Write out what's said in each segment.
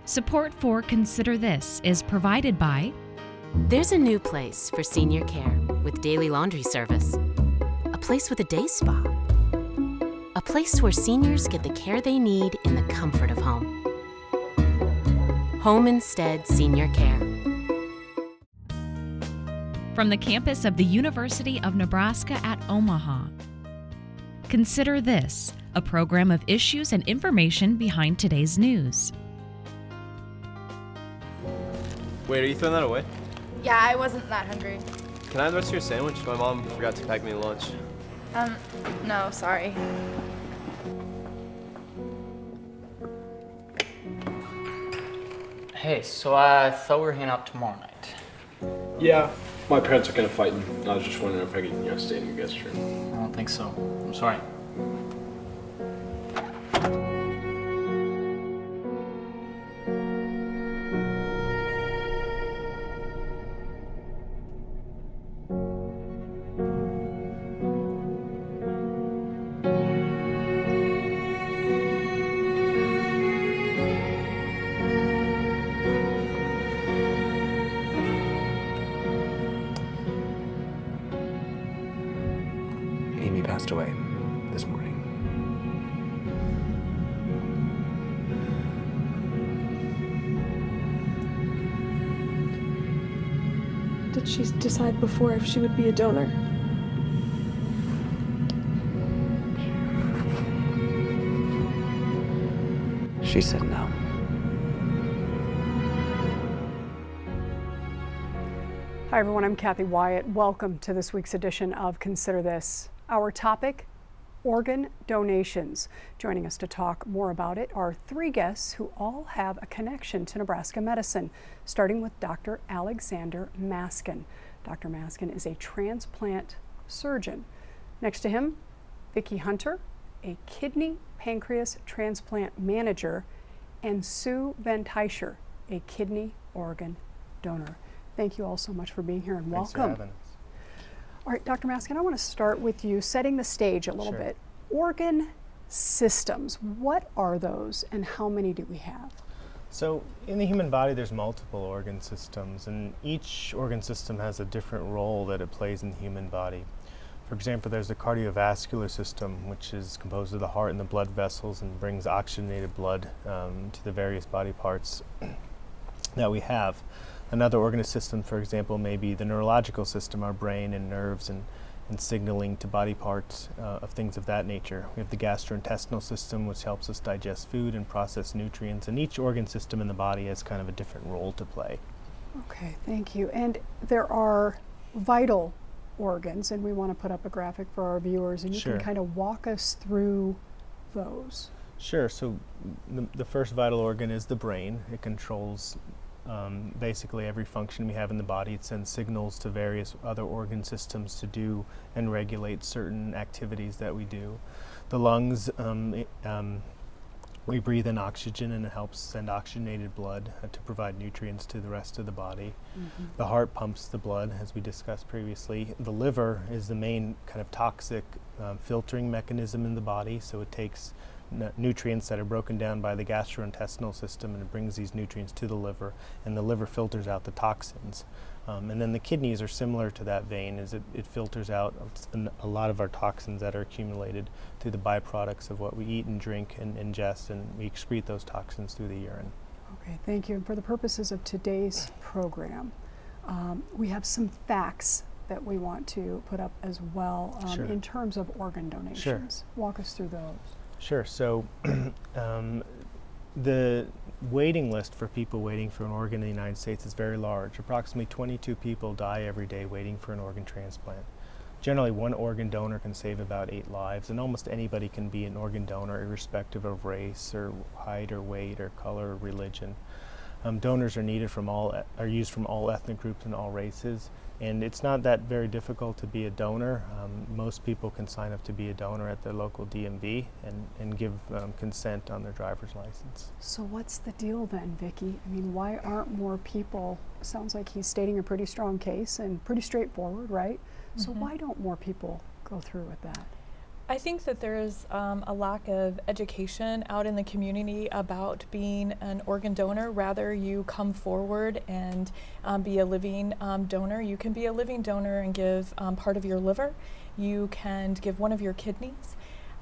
Support for Consider This is provided by There's a new place for senior care with daily laundry service. A place with a day spa. A place where seniors get the care they need in the comfort of home. Home Instead Senior Care. from the campus of the University of Nebraska at Omaha. Consider This, a program of issues and information behind today's news. Wait, are you throwing that away? Yeah, I wasn't that hungry. Can I have the rest of your sandwich? My mom forgot to pack me lunch. No, sorry. Hey, so I thought we were hanging out tomorrow night. Yeah, my parents are kind of fighting. I was just wondering if I could, stay in your guest room. I don't think so. I'm sorry. Amy passed away this morning. Did she decide before if she would be a donor? She said no. Hi everyone, I'm Kathy Wyatt. Welcome to this week's edition of Consider This. Our topic, organ donations. Joining us to talk more about it are three guests who all have a connection to Nebraska medicine, starting with Dr. Alexander Maskin. Dr. Maskin is a transplant surgeon. Next to him, Vicki Hunter, a kidney pancreas transplant manager, and Sue Van Tyscher, a kidney organ donor. Thank you all so much for being here and welcome. Thanks for having us. All right, Dr. Maskin, I want to start with you setting the stage a little bit. Organ systems, what are those and how many do we have? So in the human body there's multiple organ systems, and each organ system has a different role that it plays in the human body. For example, there's the cardiovascular system, which is composed of the heart and the blood vessels and brings oxygenated blood to the various body parts that we have. Another organ system, for example, may be the neurological system, our brain and nerves and signaling to body parts of things of that nature. We have the gastrointestinal system, which helps us digest food and process nutrients, and each organ system in the body has kind of a different role to play. Okay, thank you. And there are vital organs, and we want to put up a graphic for our viewers, and you can kind of walk us through those. Sure, so the first vital organ is the brain. It controls basically every function we have in the body. It sends signals to various other organ systems to do and regulate certain activities that we do. The lungs, we breathe in oxygen and it helps send oxygenated blood to provide nutrients to the rest of the body. The heart pumps the blood, as we discussed previously. The liver is the main kind of toxic filtering mechanism in the body, so it takes nutrients that are broken down by the gastrointestinal system and it brings these nutrients to the liver, and the liver filters out the toxins. And then the kidneys are similar to that vein, as it filters out a lot of our toxins that are accumulated through the byproducts of what we eat and drink and ingest, and we excrete those toxins through the urine. Okay, thank you. And for the purposes of today's program, we have some facts that we want to put up as well in terms of organ donations. Walk us through those. Sure. So the waiting list for people waiting for an organ in the United States is very large. Approximately 22 people die every day waiting for an organ transplant. Generally, one organ donor can save about 8 lives, and almost anybody can be an organ donor irrespective of race or height or weight or color or religion. Donors are needed are used from all ethnic groups and all races, and it's not that very difficult to be a donor. Most people can sign up to be a donor at their local DMV and give consent on their driver's license. So what's the deal then, Vicki? I mean, why aren't more people, sounds like he's stating a pretty strong case and pretty straightforward, right? So why don't more people go through with that? I think that there is a lack of education out in the community about being an organ donor. Rather, you come forward and be a living donor. You can be a living donor and give part of your liver. You can give one of your kidneys.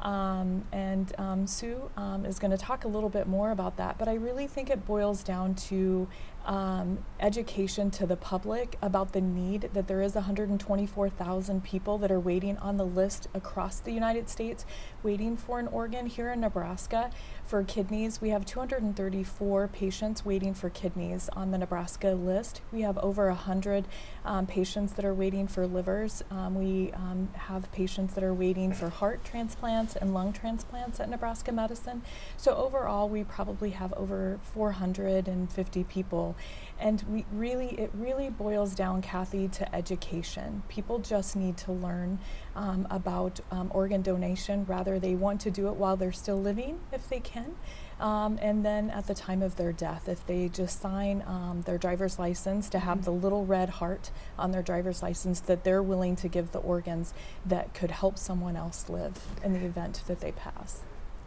Sue is going to talk a little bit more about that, but I really think it boils down to education to the public about the need that there is 124,000 people that are waiting on the list across the United States waiting for an organ. Here in Nebraska for kidneys, we have 234 patients waiting for kidneys on the Nebraska list. We have over 100 patients that are waiting for livers. We have patients that are waiting for heart transplants and lung transplants at Nebraska Medicine. So overall, we probably have over 450 people. And it really boils down, Kathy, to education. People just need to learn about organ donation. Rather, they want to do it while they're still living, if they can. And then at the time of their death, if they just sign their driver's license to have the little red heart on their driver's license, that they're willing to give the organs that could help someone else live in the event that they pass.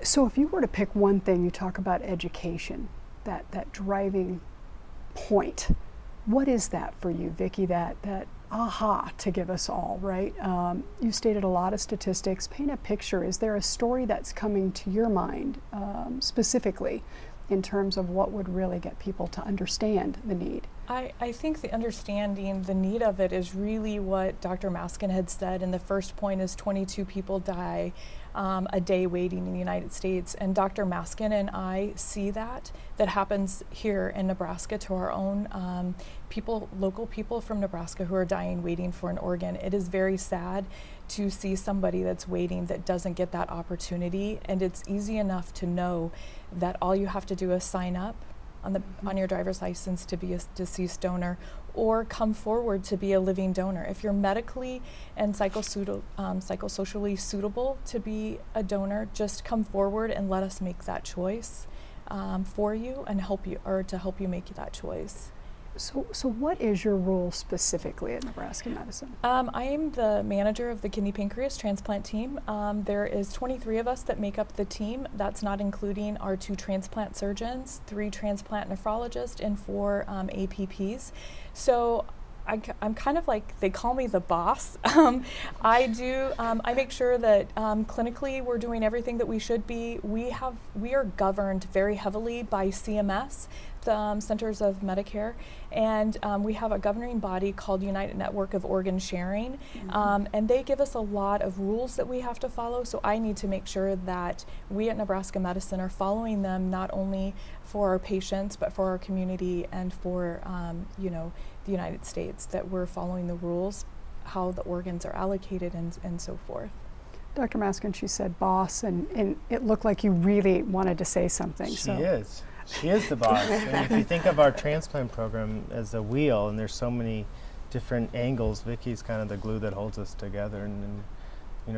So if you were to pick one thing, you talk about education, that driving point. What is that for you, Vicki, that aha to give us all, right? You stated a lot of statistics. Paint a picture. Is there a story that's coming to your mind specifically in terms of what would really get people to understand the need? I think the understanding the need of it is really what Dr. Maskin had said, and the first point is 22 people die a day waiting in the United States. And Dr. Maskin and I see that happens here in Nebraska to our own local people from Nebraska who are dying waiting for an organ. It is very sad to see somebody that's waiting that doesn't get that opportunity. And it's easy enough to know that all you have to do is sign up on your driver's license to be a deceased donor, or come forward to be a living donor. If you're medically and psychosocially suitable to be a donor, just come forward and let us make that choice for you and help you make that choice. So what is your role specifically at Nebraska Medicine? I am the manager of the kidney pancreas transplant team. There is 23 of us that make up the team. That's not including our 2 transplant surgeons, 3 transplant nephrologists, and 4 APPs. So I'm kind of like, they call me the boss. I make sure that clinically we're doing everything that we should be. We are governed very heavily by CMS, the Centers of Medicare, and we have a governing body called United Network of Organ Sharing, and they give us a lot of rules that we have to follow. So I need to make sure that we at Nebraska Medicine are following them, not only for our patients but for our community and for the United States, that we're following the rules, how the organs are allocated and so forth. Dr. Maskin, she said boss, and it looked like you really wanted to say something. She is the boss. And if you think of our transplant program as a wheel, and there's so many different angles, Vicki's kind of the glue that holds us together. And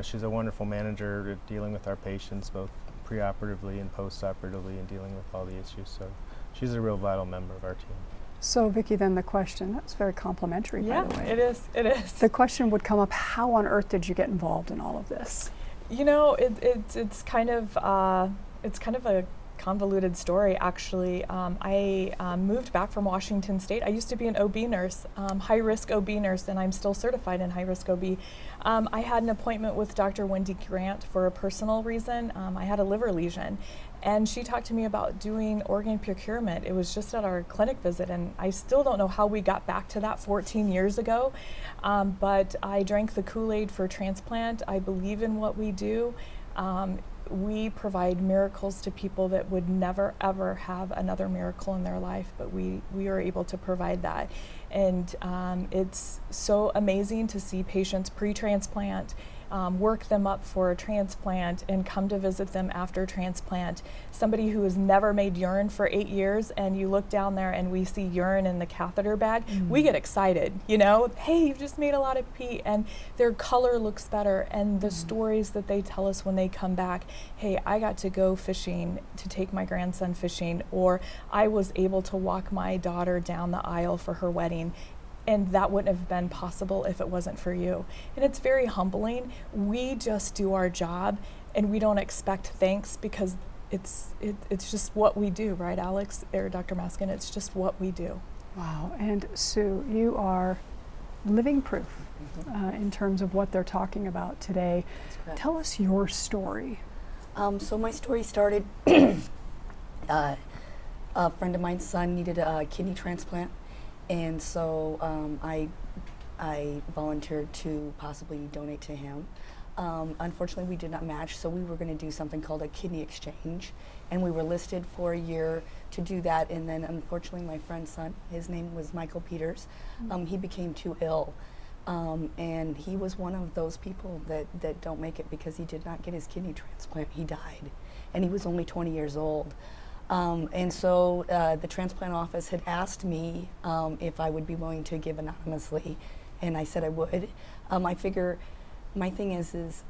she's a wonderful manager dealing with our patients, both preoperatively and postoperatively, and dealing with all the issues. So she's a real vital member of our team. So Vicki, then the question, that's very complimentary, by the way. It is. The question would come up, how on earth did you get involved in all of this? It's kind of a convoluted story, actually. I moved back from Washington State. I used to be an OB nurse, high-risk OB nurse, and I'm still certified in high-risk OB. I had an appointment with Dr. Wendy Grant for a personal reason. I had a liver lesion, and she talked to me about doing organ procurement. It was just at our clinic visit, and I still don't know how we got back to that 14 years ago, but I drank the Kool-Aid for transplant. I believe in what we do. We provide miracles to people that would never ever have another miracle in their life, but we are able to provide that. And it's so amazing to see patients pre-transplant, work them up for a transplant, and come to visit them after transplant. Somebody who has never made urine for 8 years, and you look down there and we see urine in the catheter bag, we get excited, hey, you've just made a lot of pee, and their color looks better, and the stories that they tell us when they come back, hey, I got to go fishing, to take my grandson fishing, or I was able to walk my daughter down the aisle for her wedding. and that wouldn't have been possible if it wasn't for you. And it's very humbling. We just do our job, and we don't expect thanks because it's just what we do, right, Alex or Dr. Maskin? It's just what we do. Wow. And Sue, you are living proof in terms of what they're talking about today. Tell us your story. So my story started, a friend of mine's son needed a kidney transplant, and so I volunteered to possibly donate to him. Unfortunately, we did not match, so we were going to do something called a kidney exchange, and we were listed for a year to do that, and then unfortunately my friend's son, his name was Michael Peters, he became too ill, and he was one of those people that don't make it because he did not get his kidney transplant. He died, and he was only 20 years old. And so the transplant office had asked me if I would be willing to give anonymously, and I said I would. I figure my thing is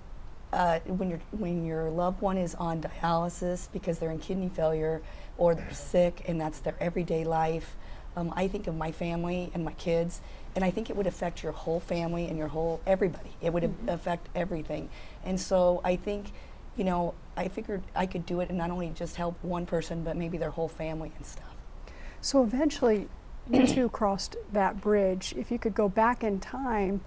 when your loved one is on dialysis because they're in kidney failure or they're sick and that's their everyday life, I think of my family and my kids, and I think it would affect your whole family and your whole everybody. It would affect everything. And so I think, you know, I figured I could do it and not only just help one person, but maybe their whole family and stuff. So eventually, you two crossed that bridge. If you could go back in time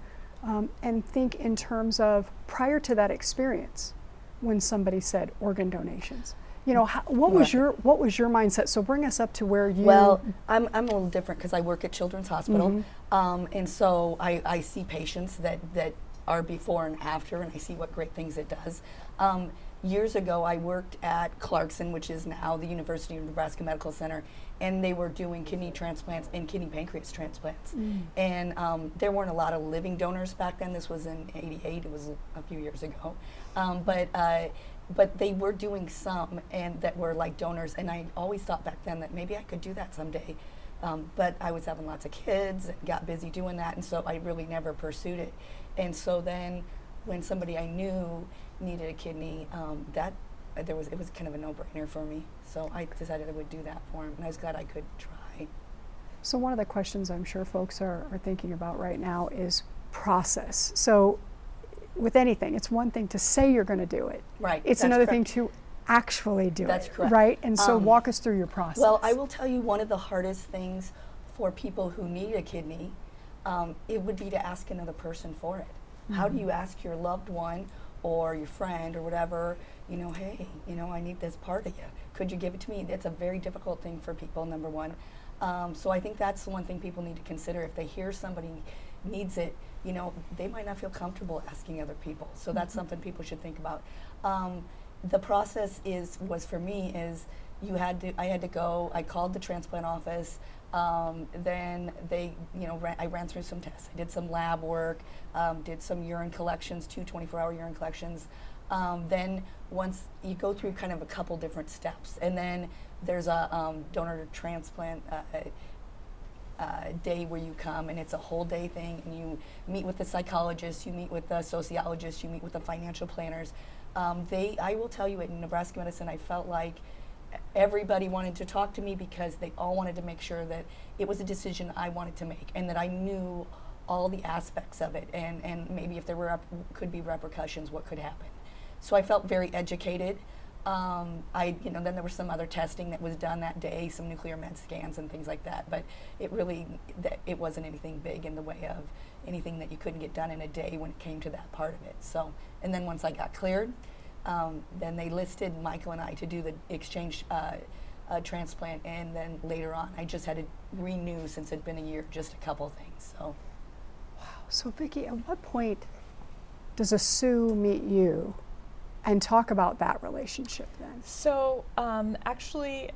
and think in terms of prior to that experience, when somebody said organ donations, you know, what was your mindset? So bring us up to where you. Well, I'm a little different because I work at Children's Hospital, and so I see patients that are before and after, and I see what great things it does. Years ago, I worked at Clarkson, which is now the University of Nebraska Medical Center, and they were doing kidney transplants and kidney pancreas transplants. And there weren't a lot of living donors back then. This was in '88. It was a few years ago. But they were doing some, and that were like donors. And I always thought back then that maybe I could do that someday. But I was having lots of kids and got busy doing that, and so I really never pursued it. And so then when somebody I knew needed a kidney, it was kind of a no-brainer for me. So I decided I would do that for him, and I was glad I could try. So one of the questions I'm sure folks are thinking about right now is process. So with anything, it's one thing to say you're going to do it. Right. It's another thing to actually do it. That's correct. Right? And so walk us through your process. Well, I will tell you one of the hardest things for people who need a kidney, it would be to ask another person for it. How do you ask your loved one or your friend or whatever, you know, hey, you know, I need this part of you. Could you give it to me? It's a very difficult thing for people, number one. So I think that's the one thing people need to consider. If they hear somebody needs it, you know, they might not feel comfortable asking other people. So that's something people should think about. The process was for me is I had to go, I called the transplant office, then I ran through some tests. I did some lab work, did some urine collections, 2 24-hour urine collections. Then once you go through kind of a couple different steps, and then there's a donor to transplant day where you come, and it's a whole day thing, and you meet with the psychologist, you meet with the sociologist, you meet with the financial planners. I will tell you, in Nebraska Medicine, I felt like everybody wanted to talk to me because they all wanted to make sure that it was a decision I wanted to make and that I knew all the aspects of it, and maybe if there could be repercussions, what could happen. So I felt very educated. Then there was some other testing that was done that day, some nuclear med scans and things like that, but it wasn't anything big in the way of anything that you couldn't get done in a day when it came to that part of it. So, and then once I got cleared, then they listed Michael and I to do the exchange transplant, and then later on I just had to renew, since it'd been a year, just a couple things. So. Wow. So Vicki, at what point does a Sue meet you and talk about that relationship then? So actually,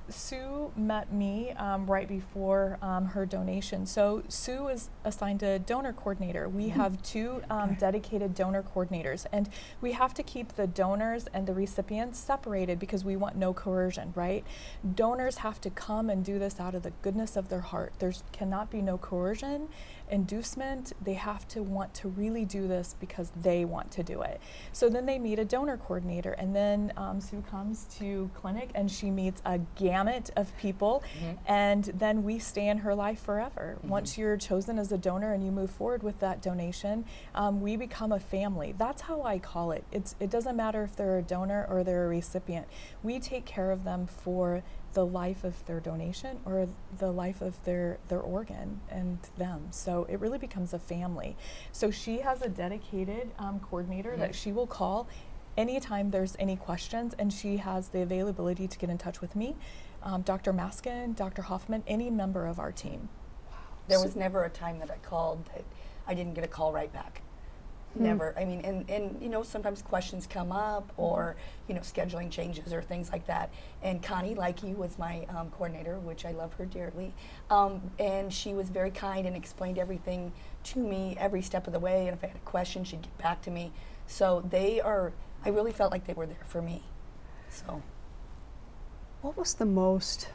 Sue met me right before her donation. So Sue is assigned a donor coordinator. We have 2 dedicated donor coordinators, and we have to keep the donors and the recipients separated because we want no coercion, right? Donors have to come and do this out of the goodness of their heart. There cannot be no coercion. inducement. They have to want to really do this because they want to do it. So then they meet a donor coordinator, and then Sue comes to clinic and she meets a gamut of people, and then we stay in her life forever. Once you're chosen as a donor and you move forward with that donation, we become a family. That's how I call it. It doesn't matter if they're a donor or they're a recipient. We take care of them for the life of their donation or the life of their organ and them. So it really becomes a family. So she has a dedicated coordinator that she will call anytime there's any questions, and she has the availability to get in touch with me, Dr. Maskin, Dr. Hoffman, any member of our team. There was never a time that I called that I didn't get a call right back. Never. I mean, and you know, sometimes questions come up, or you know, scheduling changes or things like that. And Connie Likey was my coordinator, which I love her dearly. And she was very kind and explained everything to me every step of the way. And if I had a question, she'd get back to me. So I really felt like they were there for me. So, what was the most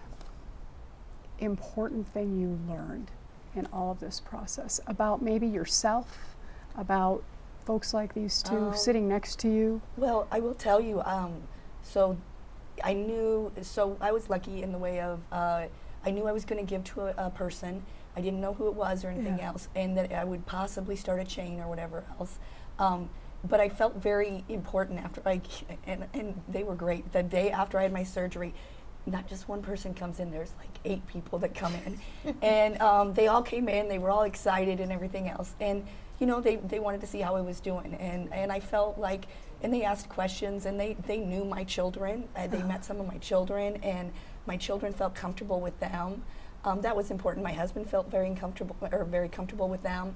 important thing you learned in all of this process about maybe yourself, about folks like these two sitting next to you? Well, I will tell you, so I was lucky in the way of, I knew I was going to give to a person. I didn't know who it was or anything else, and that I would possibly start a chain or whatever else. But I felt very important after and they were great. The day after I had my surgery, not just one person comes in, there's like 8 people that come in. And they all came in, they were all excited and everything else. And you know, they wanted to see how I was doing. And I felt like, and they asked questions, and they knew my children. They met some of my children, and my children felt comfortable with them. That was important. My husband felt very comfortable with them.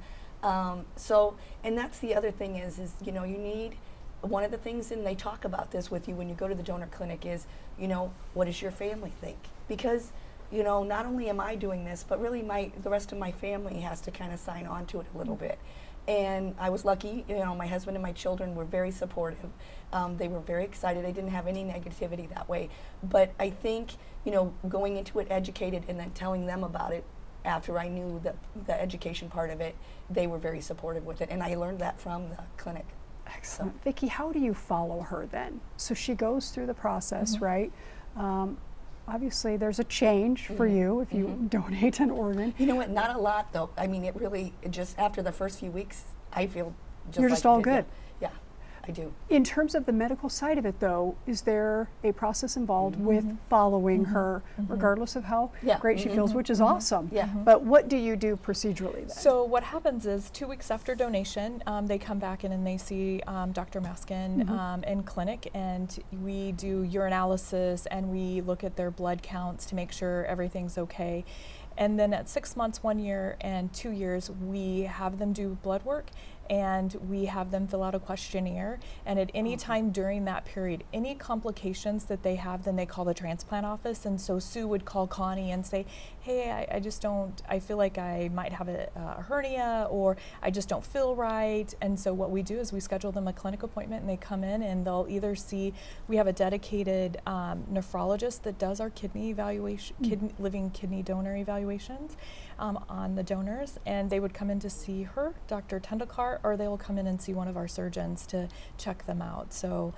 So, and that's the other thing is you know, you need, one of the things, and they talk about this with you when you go to the donor clinic, is, you know, what does your family think? Because, you know, not only am I doing this, but really the rest of my family has to kind of sign on to it a little bit. And I was lucky, you know, my husband and my children were very supportive. They were very excited. I didn't have any negativity that way. But I think, you know, going into it educated and then telling them about it after I knew the education part of it, they were very supportive with it. And I learned that from the clinic. Excellent. So. Vicki, how do you follow her then? So she goes through the process, right? Obviously, there's a change for you if you donate an organ. You know what? Not a lot, though. I mean, it really, just after the first few weeks, I feel just You're just all good. Yeah, I do. In terms of the medical side of it, though, is there a process involved with following her, regardless of how great she feels, which is awesome? Yeah. But what do you do procedurally then? So what happens is 2 weeks after donation, they come back in and they see Dr. Maskin in clinic, and we do urinalysis and we look at their blood counts to make sure everything's okay. And then at 6 months, 1 year, and 2 years, we have them do blood work, and we have them fill out a questionnaire. And at any time during that period, any complications that they have, then they call the transplant office. And so Sue would call Connie and say, hey, I feel like I might have a hernia, or I just don't feel right. And so what we do is we schedule them a clinic appointment, and they come in and they'll either we have a dedicated nephrologist that does our kidney evaluation, living kidney donor evaluations on the donors, and they would come in to see her, Dr. Tendulkar, or they will come in and see one of our surgeons to check them out. So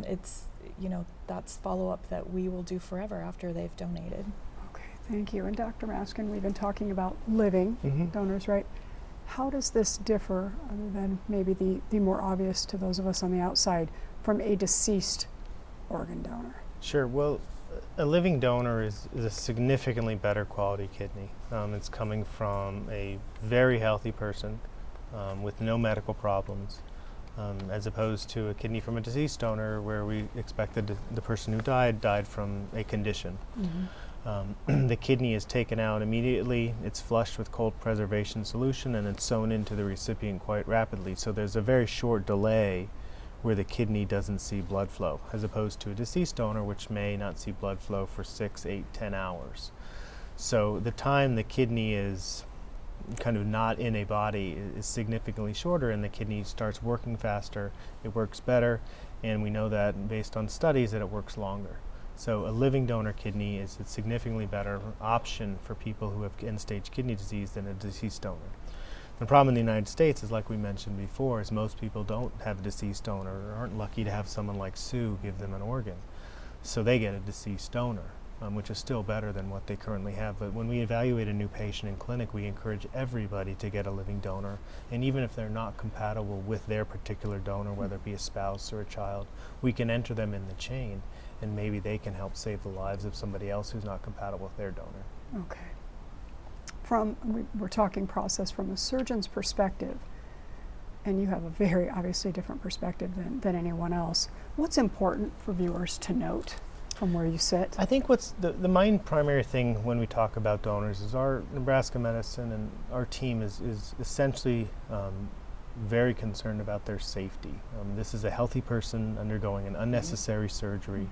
it's, you know, that's follow-up that we will do forever after they've donated. Okay, thank you. And Dr. Maskin, we've been talking about living donors, right? How does this differ, other than maybe the more obvious to those of us on the outside, from a deceased organ donor? Sure. Well, a living donor is a significantly better quality kidney. It's coming from a very healthy person with no medical problems, as opposed to a kidney from a deceased donor where we expected the person who died from a condition. The kidney is taken out immediately, it's flushed with cold preservation solution, and it's sewn into the recipient quite rapidly. So there's a very short delay where the kidney doesn't see blood flow, as opposed to a deceased donor, which may not see blood flow for 6, 8, 10 hours. So the time the kidney is kind of not in a body is significantly shorter, and the kidney starts working faster, it works better, and we know that based on studies that it works longer. So a living donor kidney is a significantly better option for people who have end-stage kidney disease than a deceased donor. The problem in the United States is, like we mentioned before, is most people don't have a deceased donor or aren't lucky to have someone like Sue give them an organ. So they get a deceased donor, which is still better than what they currently have. But when we evaluate a new patient in clinic, we encourage everybody to get a living donor. And even if they're not compatible with their particular donor, whether it be a spouse or a child, we can enter them in the chain, and maybe they can help save the lives of somebody else who's not compatible with their donor. Okay. We're talking process from a surgeon's perspective, and you have a very obviously different perspective than anyone else. What's important for viewers to note from where you sit? I think what's the main primary thing when we talk about donors is our Nebraska Medicine and our team is essentially very concerned about their safety. This is a healthy person undergoing an unnecessary surgery.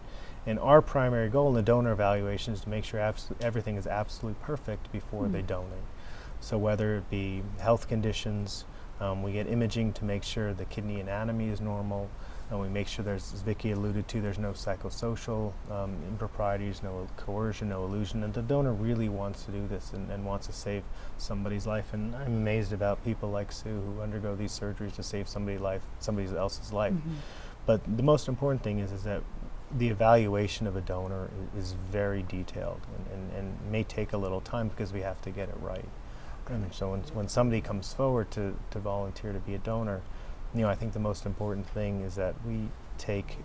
And our primary goal in the donor evaluation is to make sure everything is absolutely perfect before they donate. So whether it be health conditions, we get imaging to make sure the kidney anatomy is normal, and we make sure there's, as Vicki alluded to, there's no psychosocial improprieties, no coercion, no illusion, and the donor really wants to do this and wants to save somebody's life. And I'm amazed about people like Sue who undergo these surgeries to save somebody else's life. But the most important thing is that the evaluation of a donor is very detailed and may take a little time because we have to get it right. And so when somebody comes forward to volunteer to be a donor, I think the most important thing is that we take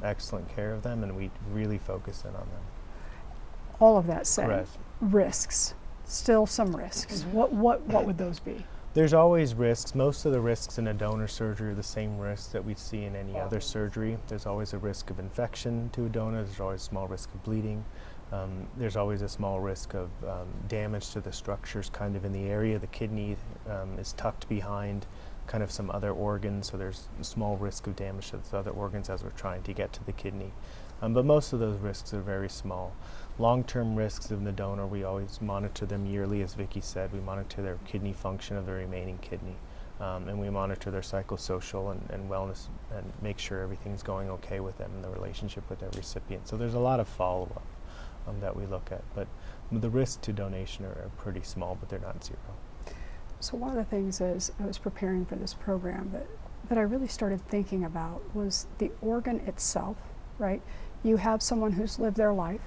excellent care of them and we really focus in on them. All of that said, Correct. Risks, still some risks. What would those be? There's always risks. Most of the risks in a donor surgery are the same risks that we see in any other surgery. There's always a risk of infection to a donor. There's always a small risk of bleeding. There's always a small risk of damage to the structures kind of in the area. The kidney is tucked behind kind of some other organs, so there's a small risk of damage to those other organs as we're trying to get to the kidney. But most of those risks are very small. Long-term risks of the donor, we always monitor them yearly, as Vicki said. We monitor their kidney function of the remaining kidney, and we monitor their psychosocial and wellness and make sure everything's going okay with them in the relationship with their recipient. So there's a lot of follow-up that we look at, but the risks to donation are pretty small, but they're not zero. So one of the things as I was preparing for this program that I really started thinking about was the organ itself, right? You have someone who's lived their life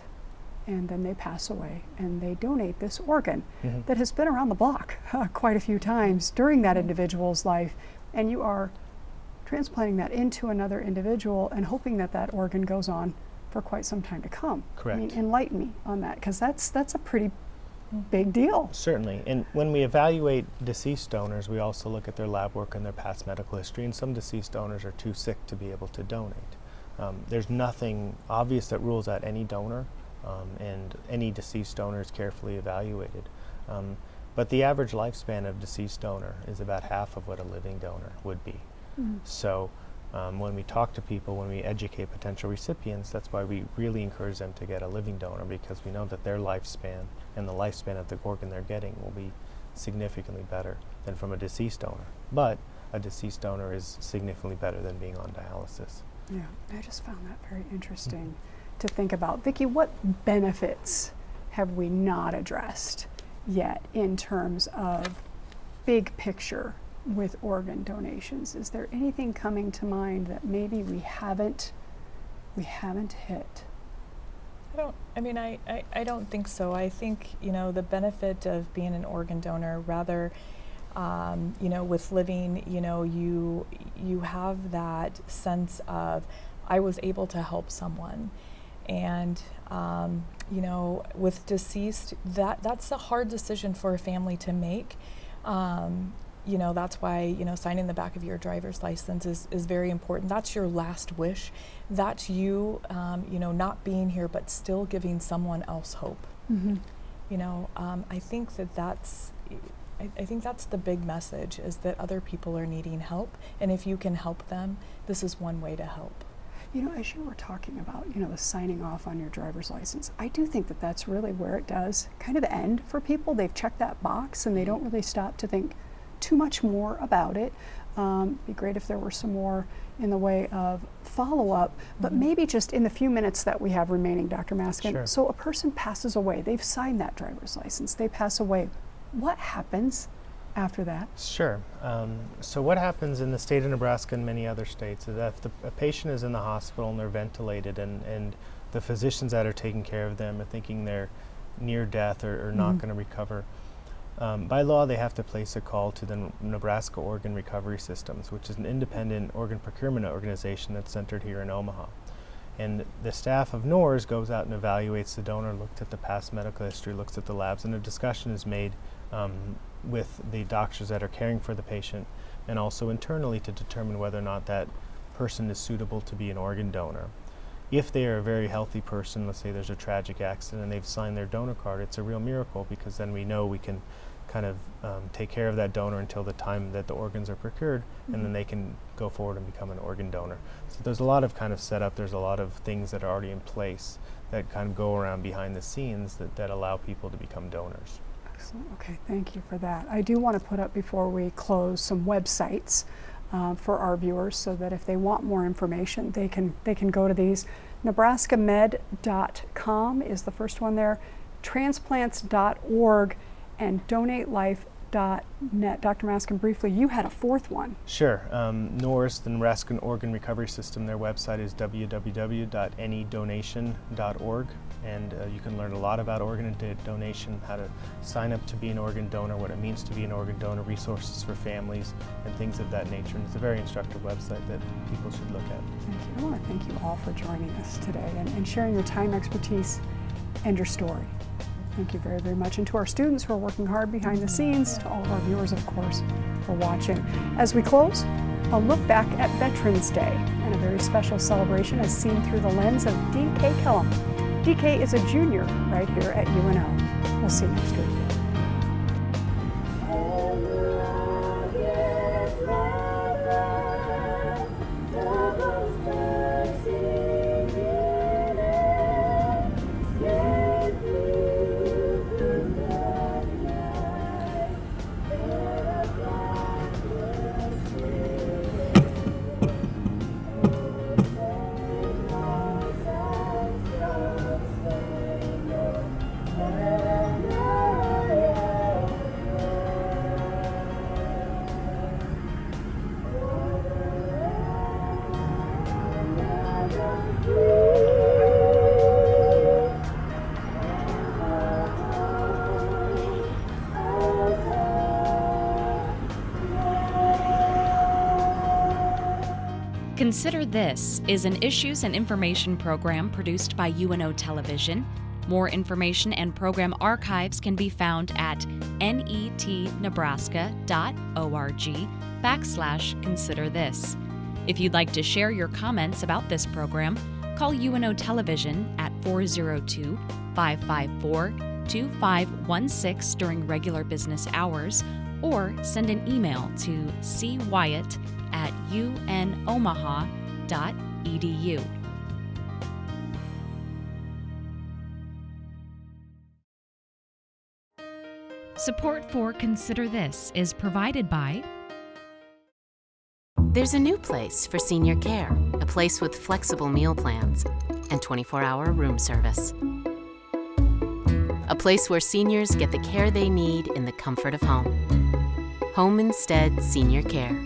and then they pass away and they donate this organ that has been around the block quite a few times during that individual's life, and you are transplanting that into another individual and hoping that that organ goes on for quite some time to come. Correct. I mean, enlighten me on that, because that's a pretty big deal. Certainly, and when we evaluate deceased donors, we also look at their lab work and their past medical history, and some deceased donors are too sick to be able to donate. There's nothing obvious that rules out any donor, and any deceased donor is carefully evaluated. But the average lifespan of deceased donor is about half of what a living donor would be. So when we talk to people, when we educate potential recipients, that's why we really encourage them to get a living donor, because we know that their lifespan and the lifespan of the organ they're getting will be significantly better than from a deceased donor. But a deceased donor is significantly better than being on dialysis. Yeah, I just found that very interesting to think about. Vicki, what benefits have we not addressed yet in terms of big picture with organ donations? Is there anything coming to mind that maybe we haven't hit? I don't think so. I think, the benefit of being an organ donor, rather, with living, you have that sense of, I was able to help someone. And, with deceased, that's a hard decision for a family to make. That's why, signing the back of your driver's license is very important. That's your last wish. That's you, not being here, but still giving someone else hope. I think that's the big message, is that other people are needing help. And if you can help them, this is one way to help. As you were talking about, the signing off on your driver's license, I do think that that's really where it does kind of end for people. They've checked that box and they don't really stop to think too much more about it. Be great if there were some more in the way of follow-up, but maybe just in the few minutes that we have remaining, Dr. Maskin. Sure. So a person passes away, they've signed that driver's license, they pass away. What happens after that? Sure. So what happens in the state of Nebraska and many other states is that if a patient is in the hospital and they're ventilated and the physicians that are taking care of them are thinking they're near death or not going to recover, by law they have to place a call to the Nebraska Organ Recovery Systems, which is an independent organ procurement organization that's centered here in Omaha. And the staff of NORS goes out and evaluates the donor, looks at the past medical history, looks at the labs, and a discussion is made with the doctors that are caring for the patient and also internally to determine whether or not that person is suitable to be an organ donor. If they are a very healthy person, let's say there's a tragic accident and they've signed their donor card, it's a real miracle because then we know we can kind of take care of that donor until the time that the organs are procured, and then they can go forward and become an organ donor. So there's a lot of kind of setup, there's a lot of things that are already in place that kind of go around behind the scenes that allow people to become donors. Excellent. Okay, thank you for that. I do want to put up before we close some websites for our viewers so that if they want more information, they can go to these. NebraskaMed.com is the first one there, transplants.org, and DonateLife.net. Dr. Maskin, briefly, you had a fourth one. Sure. NORS, the Nebraska Organ Recovery System, their website is www.anydonation.org, and you can learn a lot about organ donation, how to sign up to be an organ donor, what it means to be an organ donor, resources for families, and things of that nature. And it's a very instructive website that people should look at. Thank you. I want to thank you all for joining us today and sharing your time, expertise, and your story. Thank you very, very much. And to our students who are working hard behind the scenes, to all of our viewers, of course, for watching. As we close, a look back at Veterans Day and a very special celebration as seen through the lens of DK Kellum. DK is a junior right here at UNO. We'll see you next week. Consider This is an issues and information program produced by UNO Television. More information and program archives can be found at netnebraska.org/Consider This. If you'd like to share your comments about this program, call UNO Television at 402-554-2516 during regular business hours, or send an email to cuwyatt@unomaha.edu. Support for Consider This is provided by There's a new place for senior care, a place with flexible meal plans and 24-hour room service. A place where seniors get the care they need in the comfort of home. Home Instead Senior Care.